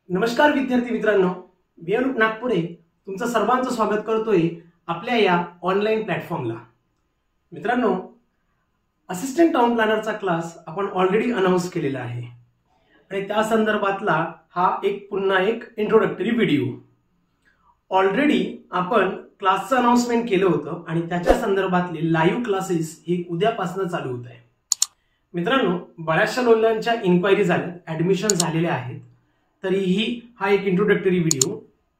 नमस्कार विद्यार्थी मित्रांनो, मी अनुप नागपुरे तुमचं सर्वांचं स्वागत करतोय आपल्या या ऑनलाईन प्लॅटफॉर्मला। मित्रांनो, असिस्टंट टाउन प्लॅनरचा क्लास आपण ऑलरेडी अनाउन्स केलेला आहे आणि त्या संदर्भातला हा पुन्हा एक इंट्रोडक्टरी व्हिडिओ। ऑलरेडी आपण क्लासचं अनाउन्समेंट केलं होतं आणि त्याच्या संदर्भातले लाईव्ह क्लासेस हे उद्यापासून चालू होत आहे। मित्रांनो, बऱ्याचशा लोकांच्या इन्क्वायरी झाल्या, ऍडमिशन झालेले आहेत, तरीही हा एक इंट्रोडक्टरी व्हिडिओ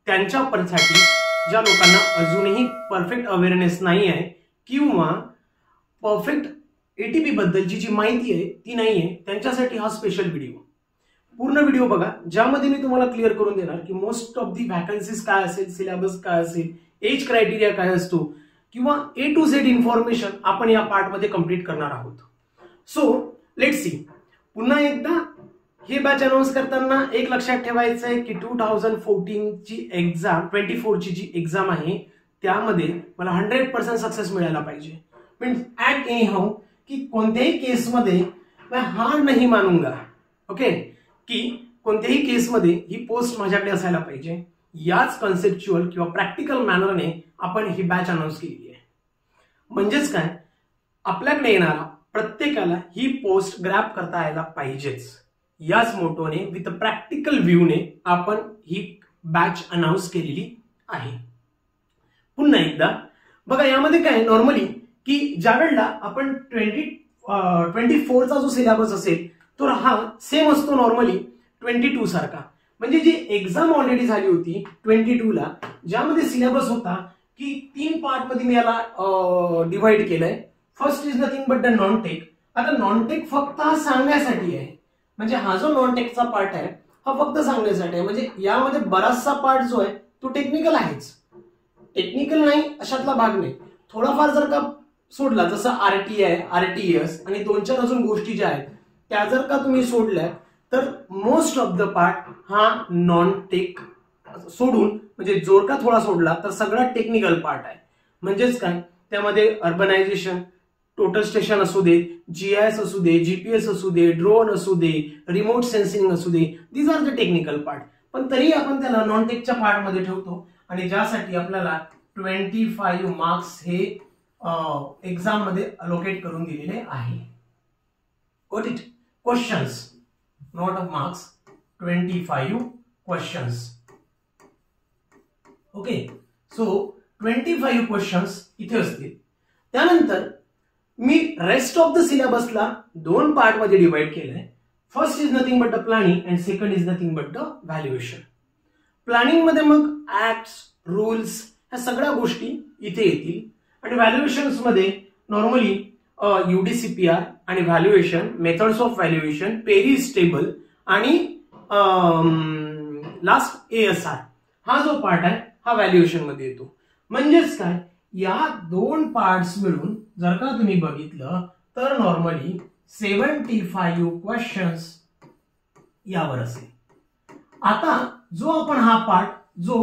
त्यांच्यासाठी ज्या लोकांना अजूनही परफेक्ट अवेअरनेस नाही आहे किंवा परफेक्ट एटीपी बद्दलची जी माहिती आहे ती नाही आहे, त्यांच्यासाठी हा स्पेशल व्हिडिओ। पूर्ण व्हिडिओ बघा, ज्यामध्ये मी तुम्हाला क्लिअर करून देणार की मोस्ट ऑफ दी वॅकन्सीज काय असेल, सिलेबस काय असेल, एज क्रायटेरिया काय असतो किंवा A to Z इन्फॉर्मेशन आपण या पार्ट मध्ये कंप्लीट करणार आहोत। So let's see. पुन्हा एकदा हे बॅच अनाउन्स करताना एक लक्षात ठेवायचं आहे की 2014 ची एक्झाम 24 ची जी एक्झाम आहे त्यामध्ये मला 100% सक्सेस मिळायला पाहिजे। मीन्स ऍट एनी हाउ की कोणत्याही केसमध्ये मैं हार नहीं मानूंगा, ओके, की कोणत्याही केसमध्ये ही पोस्ट माझ्याकडे असायला पाहिजे। याच कन्सेप्च्युअल किंवा प्रॅक्टिकल मॅनरने आपण ही बॅच अनाउन्स केली आहे। म्हणजेच काय, आपल्याकडे येणारा प्रत्येकाला ही पोस्ट ग्रॅब करता यायला पाहिजेच। याच मोटोने विथ प्रॅक्टिकल व्ह्यूने आपण ही बॅच अनाउन्स केलेली आहे। पुन्हा एकदा बघा, यामध्ये काय नॉर्मली की ज्या वेळेला आपण 24 चा जो सिलेबस असेल तो हा सेम असतो नॉर्मली 22 सारखा। म्हणजे जी एक्झाम ऑलरेडी झाली होती 22 ला, ज्यामध्ये सिलेबस होता की 3 पार्ट मध्ये मी याला डिवाइड केलंय। First is nothing but the non tech. आता नॉन टेक फक्त हा सांगण्यासाठी आहे, म्हणजे हा जो नॉन टेकचा पार्ट आहे हा फक्त सांगण्यासाठी आहे। म्हणजे यामध्ये बराचसा पार्ट जो आहे तो टेक्निकल आहेच, टेक्निकल नाही अशातला भाग नाही। थोडाफार जर का सोडला, जसं RTI, RTS आणि 2-4 अजून गोष्टी ज्या आहेत त्या जर का तुम्ही सोडल्या, तर मोस्ट ऑफ द पार्ट हा नॉन टेक सोडून, म्हणजे जोर का थोडा सोडला तर सगळा टेक्निकल पार्ट आहे। म्हणजेच काय, त्यामध्ये अर्बनायझेशन, टोटल स्टेशन असू दे, GIS असू दे, GPS असू दे, ड्रोन असू दे, रिमोट सेन्सिंग असू दे, these are the technical part. पण तरी आपण त्याला नॉन टेकच्या पार्ट मध्ये ठेवतो आणि ज्यासाठी आपल्याला 25 मार्क्स हे एक्झाम मध्ये अलोकेट करून दिलेले आहे। Got it? Questions, not of marks, 25 questions. Okay, so 25 questions इथे असतील। त्यानंतर मी रेस्ट ऑफ द सिलेबसला 2 पार्ट मध्ये डिवाइड केलंय। First is nothing but the planning and second is nothing but the valuation. Planning मध्ये मग ऍक्ट्स, रूल्स ह्या सगळ्या गोष्टी इथे येतील आणि व्हॅल्युएशन्स मध्ये नॉर्मली UDCPR आणि valuation, methods of valuation, Parry's table आणि लास्ट ASR हा जो पार्ट आहे हा व्हॅल्युएशन मध्ये येतो। म्हणजेच काय, या 2 पार्ट्स मिळून जर का तुम्ही बघितलं तर नॉर्मली 75 क्वेश्चन्स यावर असेल। आता जो आपण हा पार्ट जो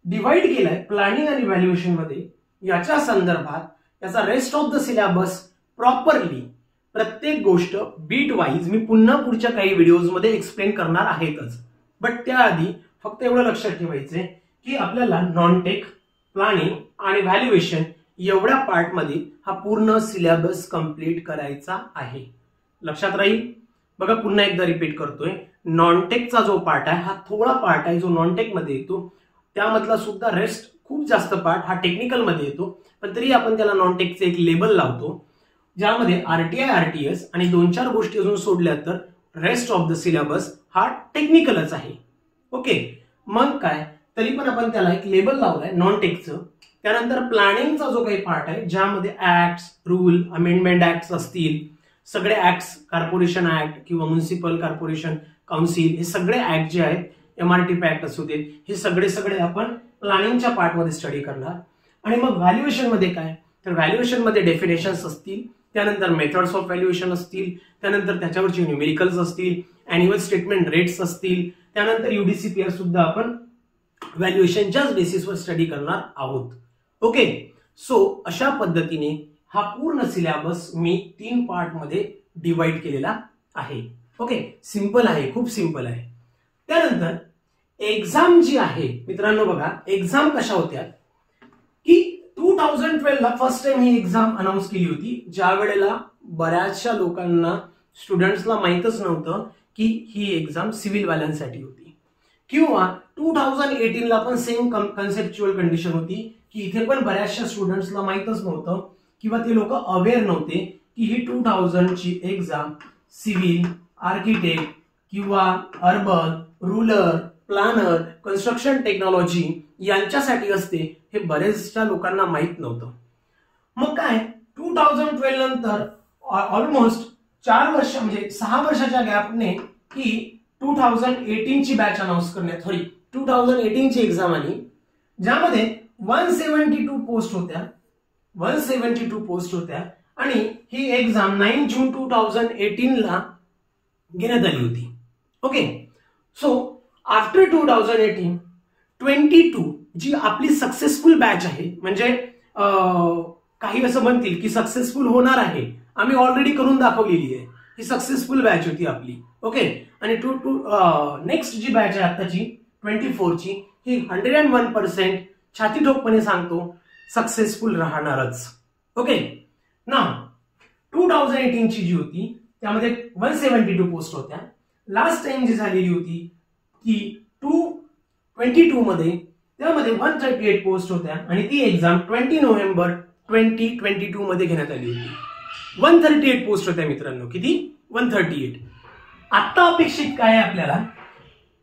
डिवाइड केलाय प्लॅनिंग आणि व्हॅल्युएशन मध्ये, याच्या संदर्भात याचा rest of the syllabus properly प्रत्येक गोष्ट बीट वाईज मी पुन्हा पुढच्या काही व्हिडिओज मध्ये एक्सप्लेन करणार आहेतच। बट त्याआधी फक्त एवढं लक्षात ठेवायचंय की आपल्याला नॉन टेक, प्लॅनिंग आणि व्हॅल्युएशन एवढ्या पार्ट मध्ये हा पूर्ण सिलेबस कंप्लीट करायचा आहे। लक्षात राहील? बघा, पुन्हा एकदा रिपीट करतोय, नॉन टेकचा जो पार्ट आहे हा थोडा पार्ट आहे जो नॉन टेक मध्ये येतो, त्यामधला सुद्धा रेस्ट खूप जास्त पार्ट हा टेक्निकल मध्ये येतो, पण तरी आपण त्याला नॉन टेकचे एक लेबल लावतो, ज्यामध्ये RTI, RTS आणि 2-4 गोष्टी अजून सोडल्या तर रेस्ट ऑफ द सिलेबस हा टेक्निकलच आहे। ओके, मग काय, तरी पण आपण त्याला एक लेबल लावलाय नॉन टेकचं। त्यानंतर प्लॅनिंगचा जो काही पार्ट आहे ज्यामध्ये ऍक्ट्स, रूल, अमेंडमेंट ऍक्ट्स असतील, सगळे ऍक्ट्स, कॉर्पोरेशन ऍक्ट किंवा म्युनिसिपल कॉर्पोरेशन काउन्सिल हे सगळे ऍक्ट जे आहेत, MRTP ऍक्ट असू देत, हे सगळे आपण प्लॅनिंगच्या पार्ट मध्ये स्टडी करणार। आणि मग व्हॅल्युएशन मध्ये काय, तर व्हॅल्युएशन मध्ये डेफिनेशन्स असतील, त्यानंतर मेथड्स ऑफ व्हॅल्युएशन असतील, त्यानंतर त्याच्यावरचे न्यूमेरिकल्स असतील, अॅन्युअल स्टेटमेंट रेट्स असतील, त्यानंतर UDCPR सुद्धा आपण व्हॅल्युएशनच्याच बेसिसवर स्टडी करणार आहोत। ओके, सो अशा पद्धतीने हा पूर्ण सिलेबस मी 3 पार्ट मध्ये डिवाइड केलेला आहे। ओके, सिंपल आहे, खूप सिंपल आहे। त्यानंतर एक्झाम जी आहे मित्रांनो, बघा एक्झाम कशा होत्या की 2012 ला फर्स्ट टाइम ही एक्झाम अनाऊन्स केली होती, ज्या वेळेला बऱ्याचशा लोकांना स्टुडंट्सला माहीतच नव्हतं की ही एक्झाम सिव्हिल वाल्यांसाठी होती. किंवा 2018 ला पण सेम कन्सेप्च्युअल कंडिशन होती की इथे पण बऱ्याचशा स्टुडंट्सला माहीतच नव्हतं किंवा ते लोक अवेअर नव्हते की ही 2000 ची एक्झाम सिव्हिल, आर्किटेक्ट किंवा urban, rural, planner, construction technology यांच्यासाठी असते, हे बरेचशा लोकांना माहित नव्हतं. मग काय 2012 नंतर ऑलमोस्ट 4 वर्ष म्हणजे 6 वर्षाच्या गॅपने ही 2018 ची बॅच अनाऊन्स करण्यात 2018 ची एक्झाम आली, ज्यामध्ये 172 पोस्ट होत्या 172 पोस्ट होत्या आणि ही एक्झाम 9 जून 2018 ला घेण्यात आली होती. ओके, सो आफ्टर 2018 22 जी आपली सक्सेसफुल बॅच आहे, म्हणजे काही असं म्हणतील की सक्सेसफुल होणार आहे, आम्ही ऑलरेडी करून दाखवलेली आहे, ही सक्सेसफुल बॅच होती आपली. ओके, आणि नेक्स्ट जी बॅच आहे आताची 24 ची, ही 101% छाती ठोकपणे सांगतो सक्सेसफुल राहणारच. ओके, ना 2018 ची जी होती त्यामध्ये 172 पोस्ट होत्या. लास्ट टाइम जी झालेली होती ती 2022 मध्ये, त्यामध्ये 138 पोस्ट होत्या आणि ती एक्झाम 20 नोव्हेंबर 2022 मध्ये घेण्यात आली होती. 138 पोस्ट होत्या मित्रांनो, किती? 138. आता अपेक्षित काय आहे आपल्याला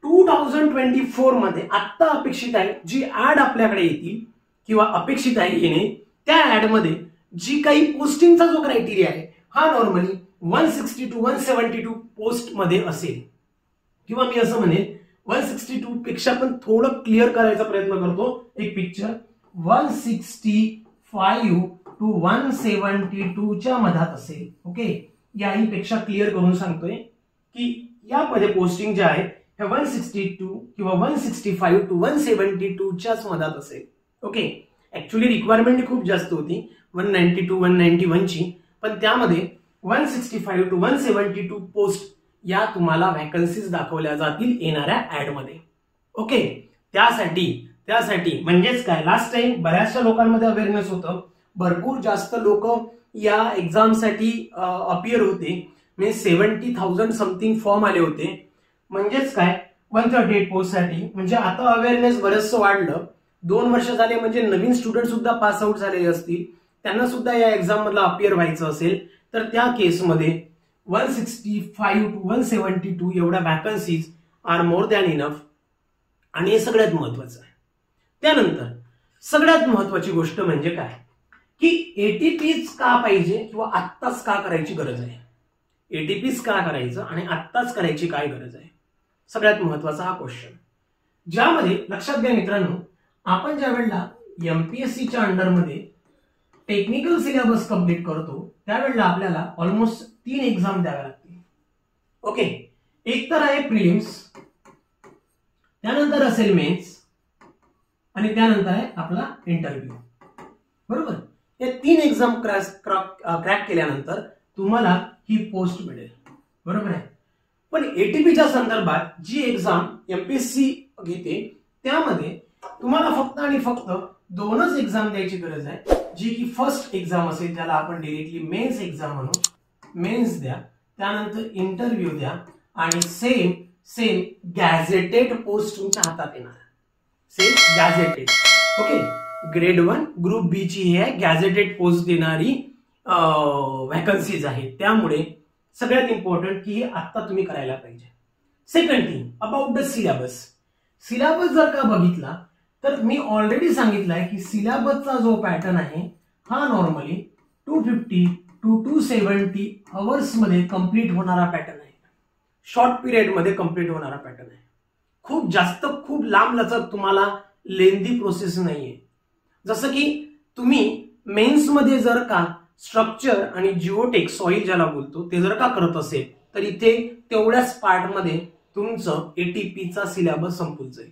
2024 मध्ये, आता अपेक्षित आहे जी ऍड आपल्याकडे येतील किंवा अपेक्षित आहे येणे, त्या ऍड मध्ये जी काही पोस्टिंगचा जो क्रायटेरिया आहे हा नॉर्मली 160 to 172 पोस्ट मध्ये असेल, किंवा मी असं म्हणेन 162 पेक्षा पण थोडं क्लिअर करायचा प्रयत्न करतो एक पिक्चर, 165 to 172 च्या मधात असेल. ओके, याही पेक्षा क्लिअर करून सांगतोय की यामध्ये पोस्टिंग जे आहे ह्या 162 किंवा 165 to 172 च्याच मधात असेल. ओके, ऍक्च्युली रिक्वायरमेंट खूप जास्त होती 190 to 191 ची, पण त्यामध्ये 165 to 172 पोस्ट या तुम्हाला व्हॅकन्सीज दाखवल्या जातील येणाऱ्या ऍड मध्ये. ओके, त्यासाठी म्हणजेच काय, लास्ट टाइम बऱ्याचशा लोकांमध्ये अवेअरनेस होतं, भरपूर जास्त लोक या एक्झामसाठी अपियर होते, म्हणजे 70,000 समथिंग फॉर्म आले होते. म्हणजेच काय 138 पोस्ट साठी, म्हणजे आता अवेअरनेस बरंचसं वाढलं. 2 वर्ष झाले म्हणजे नवीन स्टुडंट सुद्धा पास आउट झालेले असतील, त्यांना सुद्धा या एक्झाम मधला अपियर व्हायचं असेल तर त्या केसमध्ये 165 to 172 एवढ्या vacancies are more than enough. आणि हे सगळ्यात महत्वाचं आहे. त्यानंतर सगळ्यात महत्वाची गोष्ट म्हणजे काय की एटीपीज का पाहिजे किंवा आत्ताच का करायची गरज आहे, एटीपीज का करायचं आणि आत्ताच करायची काय गरज आहे, सगळ्यात महत्वाचा हा क्वेश्चन. ज्यामध्ये लक्षात घ्या मित्रांनो, आपण ज्या वेळेला एमपीएससीच्या अंडरमध्ये टेक्निकल सिलेबस कंप्लीट करतो त्यावेळेला आपल्याला ऑलमोस्ट 3 एक्झाम द्याव्या लागतील. ओके, एक तर आहे प्रिलिम्स, त्यानंतर असेल मेन्स आणि त्यानंतर आहे आपला इंटरव्ह्यू. बरोबर, या 3 एक्झाम क्रॅक केल्यानंतर तुम्हाला ही पोस्ट मिळेल. बरोबर आहे, पण एटीपीच्या संदर्भात जी एक्झाम एमपीएससी घेते त्यामध्ये तुम्हाला फक्त आणि फक्त 2च एक्झाम द्यायची गरज आहे, जी की फर्स्ट एक्झाम असेल ज्याला आपण डायरेक्टली मेन्स एक्झाम म्हणू. मेन्स द्या, त्यानंतर इंटरव्ह्यू द्या आणि सेम गॅझेटेड पोस्ट तुमच्या हातात येणार. Same gazetted. Okay, grade 1 group B ची ही आहे गॅझेटेड पोस्ट देणारी व्हॅकन्सीज आहेत. त्यामुळे सगळ्यात इम्पॉर्टंट की हे आता तुम्ही करायला पाहिजे. Second thing about the syllabus. Syllabus जर का बघितला तर मी ऑलरेडी सांगितलंय की सिलेबसचा जो पॅटर्न आहे हा नॉर्मली 250 to 270 आवर्स मध्ये कंप्लीट होणारा पॅटर्न आहे. शॉर्ट पिरियड मध्ये कंप्लीट होणारा पॅटर्न आहे. खूप लांब लचक तुम्हाला लेंदी प्रोसेस नाहीये. जसं की तुम्ही मेन्स मध्ये जर का स्ट्रक्चर आणि जिओटेक सॉइल ज्याला बोलतो ते जर का करत असेल तर इथे तेवढ्याच पार्ट मध्ये तुमचं एटीपीचा सिलेबस संपून जाईल.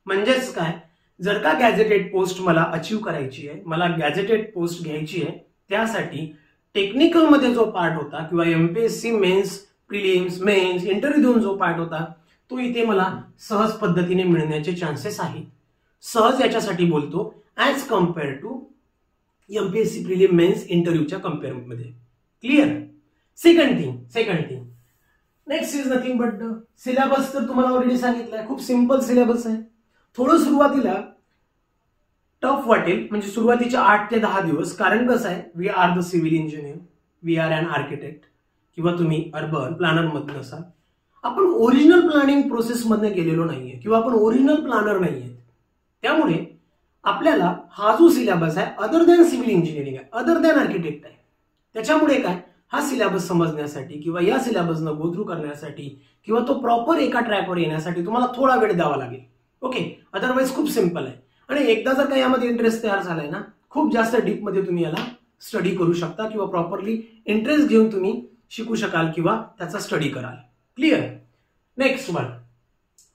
म्हणजेच काय, जर का गॅझेटेड पोस्ट मला अचीव्ह करायची आहे, मला गॅझेटेड पोस्ट घ्यायची आहे, त्यासाठी टेक्निकल मध्ये जो पार्ट होता किंवा MPSC mains, prelims, mains, interview देऊन जो पार्ट होता तो इथे मला सहज पद्धतीने मिळण्याचे चान्सेस आहेत. सहज याच्यासाठी बोलतो as compare to MPSC prelim mains इंटरव्ह्यूच्या कम्पेअरमध्ये. Clear? Second thing next is nothing but syllabus. तर तुम्हाला ऑलरेडी सांगितलंय खूप सिंपल सिलेबस आहे. थोडं सुरुवातीला टफ वाटेल, म्हणजे सुरुवातीचे 8 ते 10 दिवस. कारण कसं आहे, we are the civil engineer, we are an architect, किंवा तुम्ही अर्बन प्लॅनर मधून असाल. आपण ओरिजिनल प्लॅनिंग प्रोसेसमधनं गेलेलो नाहीये किंवा आपण ओरिजिनल प्लॅनर नाहीये. त्यामुळे आपल्याला हा जो सिलेबस आहे अदर दॅन सिव्हिल इंजिनिअरिंग आहे, अदर दॅन आर्किटेक्ट आहे. त्याच्यामुळे काय, हा सिलेबस समजण्यासाठी किंवा या सिलेबसनं गो थ्रू करण्यासाठी किंवा तो प्रॉपर एका ट्रॅकवर येण्यासाठी तुम्हाला थोडा वेळ द्यावा लागेल. ओके, अदरवाईज खूप सिंपल आहे. आणि एकदा जर का यामध्ये इंटरेस्ट तयार झालाय ना, खूप जास्त डीपमध्ये तुम्ही याला स्टडी करू शकता किंवा प्रॉपरली इंटरेस्ट घेऊन तुम्ही शिकू शकाल किंवा त्याचा स्टडी कराल. क्लिअर? नेक्स्ट वन,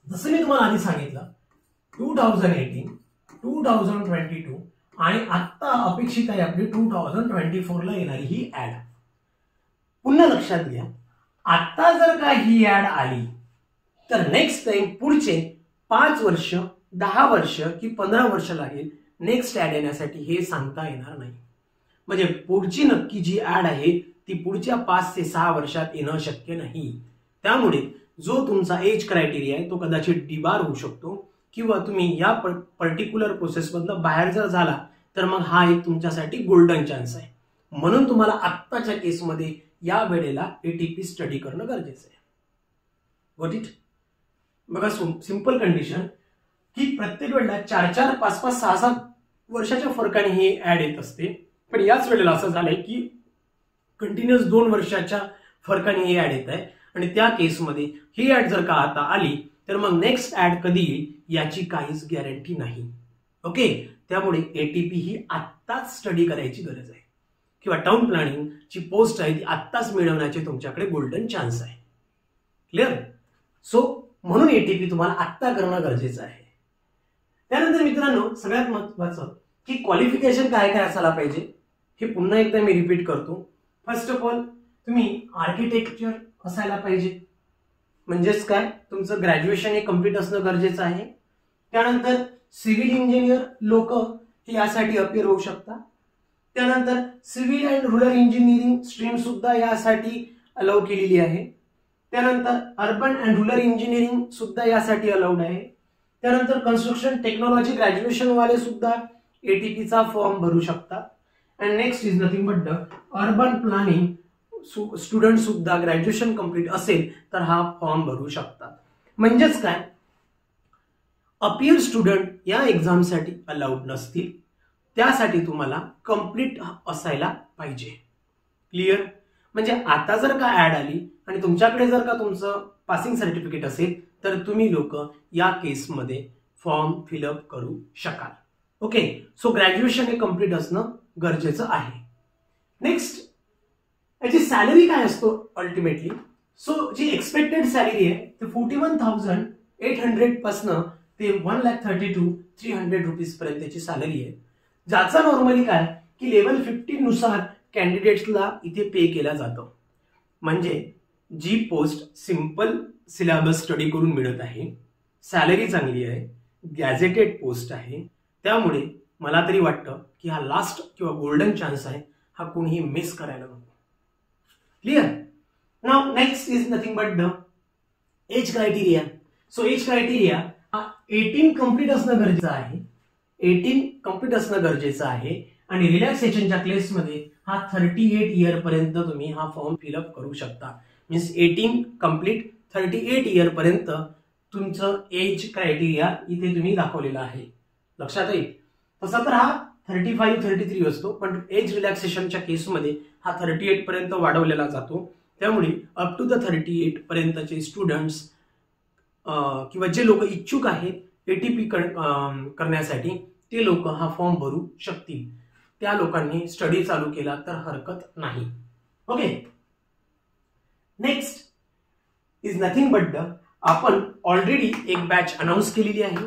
जसं मी तुम्हाला आधी सांगितलं 2018, 2022 आणि आता अपेक्षित आहे आपली 2024 ला येणारी ही ऍड. पुन्हा लक्षात घ्या, आता जर का ही ऍड आली तर नेक्स्ट टाइम पुढचे 5 वर्ष, 10 वर्ष की 15 वर्ष लागेल नेक्स्ट ऍड येण्यासाठी, हे सांगता येणार नाही. म्हणजे पुढची नक्की जी ऍड आहे ती पुढच्या 5 ते 6 वर्षात येणं शक्य नाही. त्यामुळे जो तुमचा एज क्रायटेरिया आहे तो कदाचित डिबार होऊ शकतो किंवा तुम्ही या पर्टिक्युलर प्रोसेसमधनं बाहेर जर झाला तर मग हा एक तुमच्यासाठी गोल्डन चान्स आहे. म्हणून तुम्हाला आत्ताच्या केसमध्ये या वेळेला एटीपी स्टडी करणं गरजेचं आहे. Got it? बघा, सिंपल कंडिशन की प्रत्येक वेळेला 4-4, 5-5, 6-6 वर्षाच्या फरकाने ही ऍड येत असते. पण याच वेळेला असं झालंय की कंटिन्युअस 2 वर्षाच्या फरकाने ही ऍड येत आहे. आणि त्या केसमध्ये ही ऍड जर का आता आली तर मग नेक्स्ट ऍड कधी येईल याची काहीच गॅरंटी नाही. ओके, त्यामुळे एटीपी ही आत्ताच स्टडी करायची गरज आहे किंवा टाउन प्लॅनिंग ची पोस्ट आहे ती आत्ताच मिळवण्याचे तुमच्याकडे गोल्डन चान्स आहे. क्लिअर? सो म्हणून एटीपी तुम्हाला आत्ता करणं गरजेचं आहे. त्यानंतर मित्रांनो, सगळ्यात महत्वाचं की क्वालिफिकेशन काय काय असायला पाहिजे हे पुन्हा एकदा मी रिपीट करतो. फर्स्ट ऑफ ऑल तुम्ही आर्किटेक्चर असायला पाहिजे, म्हणजेच काय, तुमचं ग्रॅज्युएशन हे कम्प्लीट असणं गरजेचं आहे. त्यानंतर सिव्हिल इंजिनियर लोक यासाठी अपियर होऊ शकतात. त्यानंतर civil and rural engineering stream सुद्धा यासाठी अलाउ केलेली आहे. त्यानंतर अर्बन अँड रुरल इंजिनिअरिंग सुद्धा यासाठी अलाउड आहे. त्यानंतर कन्स्ट्रक्शन टेक्नॉलॉजी ग्रॅज्युएशन वाले सुद्धा एटीपीचा फॉर्म भरू शकतात. And next is nothing but the urban planning student सुद्धा ग्रॅज्युएशन कंप्लीट असेल तर हा फॉर्म भरू शकतात. म्हणजेच काय, अपियर स्टुडंट या एक्झामसाठी अलाउड नसतील, त्यासाठी तुम्हाला कंप्लीट असायला पाहिजे. क्लिअर? म्हणजे आता जर का ऍड आली आणि तुमच्याकडे जर का तुमचं पासिंग सर्टिफिकेट असेल तर तुम्ही लोक या केसमध्ये फॉर्म फिलअप करू शकाल. ओके, सो ग्रॅज्युएशन हे कंप्लीट असणं गरजेचं आहे. नेक्स्ट, याची सॅलरी काय असतो अल्टिमेटली. सो जी एक्सपेक्टेड सॅलरी आहे ते 41,800 पासनं ते 1,32,300 रुपीज पर्यंतची सॅलरी आहे, ज्याचा नॉर्मली काय की लेवल 15 नुसार कॅन्डिडेट्सला इथे पे केला जातो. म्हणजे जी पोस्ट सिंपल सिलेबस स्टडी करून मिळत आहे, सॅलरी चांगली आहे, गॅझेटेड पोस्ट आहे, त्यामुळे मला तरी वाटतं की हा लास्ट किंवा गोल्डन चान्स आहे, हा कोणीही मिस करायला नको. Clear? Now next is nothing but the age criteria. So age criteria हा 18 कंप्लीट असणं गरजेचं आहे. 18 कंप्लीट असणं गरजेचं आहे आणि रिलॅक्सेशनच्या केसमध्ये हा 38 इयर पर्यंत तुम्ही हा फॉर्म फिलअप करू शकता. मीन्स 18 कंप्लीट 38 इयर पर्यंत तुमचं एज क्रायटेरिया इथे तुम्ही दाखवलेला आहे. लक्षात येईल. तसा तर हा 35-33 असतो, पण एज रिलॅक्सेशनच्या केसमध्ये हा 38 पर्यंत वाढवलेला जातो. त्यामुळे अप टू द 38 पर्यंतचे स्टुडंट्स किंवा जे लोक इच्छुक आहेत एटीपी करण्यासाठी ते लोक हा फॉर्म भरू शकतील. त्या लोकांनी स्टडी चालू केला तर हरकत नाही. Okay, next is nothing but the आपण ऑलरेडी एक बॅच अनाऊन्स केलेली आहे.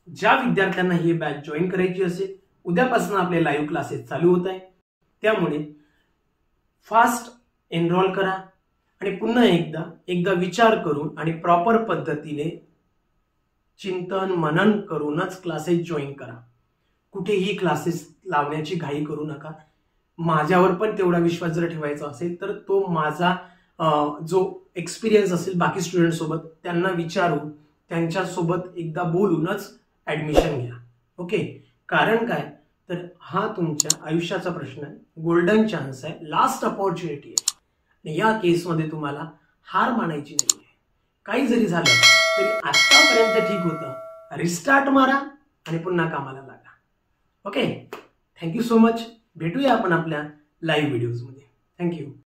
ज्या विद्यार्थ्यांना ही बॅच जॉईन करायची असेल, उद्यापासून आपले लाईव्ह क्लासेस चालू होत आहे. त्यामुळे फास्ट एनरोल करा आणि पुन्हा एकदा विचार करून आणि प्रॉपर पद्धतीने चिंतन मनन करूनच क्लासेस जॉईन करा. कुठेही क्लासेस लावण्याची घाई करू नका. माझ्यावर पण तेवढा विश्वास जर ठेवायचा असेल तर तो माझा जो एक्सपिरियन्स असेल बाकी स्टुडंट सोबत त्यांना विचारून त्यांच्यासोबत एकदा बोलूनच ऍडमिशन घ्या. ओके. कारण काय तर हा तुमच्या आयुष्याचा प्रश्न आहे, गोल्डन चान्स आहे, लास्ट अपॉर्च्युनिटी आहे. आणि या केसमध्ये तुम्हाला हार मानायची नाही आहे. काही जरी झालं तरी आतापर्यंत ठीक होतं, रिस्टार्ट मारा आणि पुन्हा कामाला लागा. ओके. Thank you so much. भेटूया आपण आपल्या लाईव्ह व्हिडिओजमध्ये. थँक्यू.